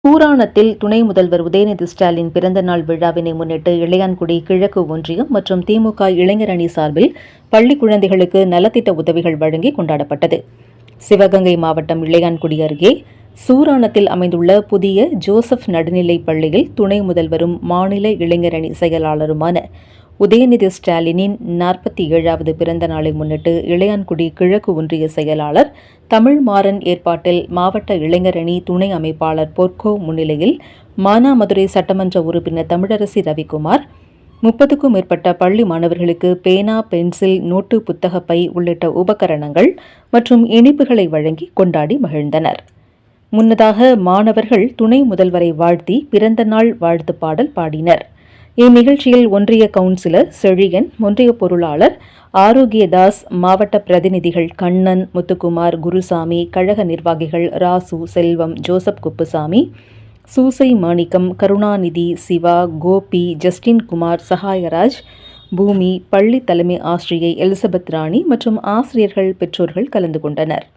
பூராணத்தில் துணை முதல்வர் உதயநிதி ஸ்டாலின் பிறந்தநாள் விழாவினை முன்னிட்டு இளையான்குடி கிழக்கு ஒன்றியம் மற்றும் திமுக இளைஞர் அணி சார்பில் பள்ளி குழந்தைகளுக்கு நலத்திட்ட உதவிகள் வழங்கி கொண்டாடப்பட்டது. சிவகங்கை மாவட்டம் இளையான்குடி அருகே சூராணத்தில் அமைந்துள்ள புதிய ஜோசப் நடுநிலைப் பள்ளியில் துணை முதல்வரும் மாநில இளைஞர் அணி செயலாளருமான உதயநிதி ஸ்டாலினின் 47வது பிறந்த நாளை முன்னிட்டு இளையான்குடி கிழக்கு ஒன்றிய செயலாளர் தமிழ்மாறன் ஏற்பாட்டில் மாவட்ட இளைஞர் அணி துணை அமைப்பாளர் பொற்கோ முன்னிலையில் மானாமதுரை சட்டமன்ற உறுப்பினர் தமிழரசி ரவிக்குமார் 30க்கும் மேற்பட்ட பள்ளி மாணவர்களுக்கு பேனா, பென்சில், நோட்டு, புத்தகப்பை உள்ளிட்ட உபகரணங்கள் மற்றும் இனிப்புகளை வழங்கி கொண்டாடி மகிழ்ந்தனர். முன்னதாக மாணவர்கள் துணை முதல்வரை வாழ்த்தி பிறந்தநாள் வாழ்த்து பாடல் பாடினர். இந்நிகழ்ச்சியில் ஒன்றிய கவுன்சிலர் செழியன், ஒன்றிய பொருளாளர் ஆரோக்கியதாஸ், மாவட்ட பிரதிநிதிகள் கண்ணன், முத்துக்குமார், குருசாமி, கழக நிர்வாகிகள் ராசு, செல்வம், ஜோசப் குப்புசாமி, சூசை மாணிக்கம், கருணாநிதி, சிவா, கோபி, ஜஸ்டின் குமார், சகாயராஜ், பூமி, பள்ளி தலைமை ஆசிரியை எலிசபெத் ராணி மற்றும் ஆசிரியர்கள், பெற்றோர்கள் கலந்து கொண்டனர்.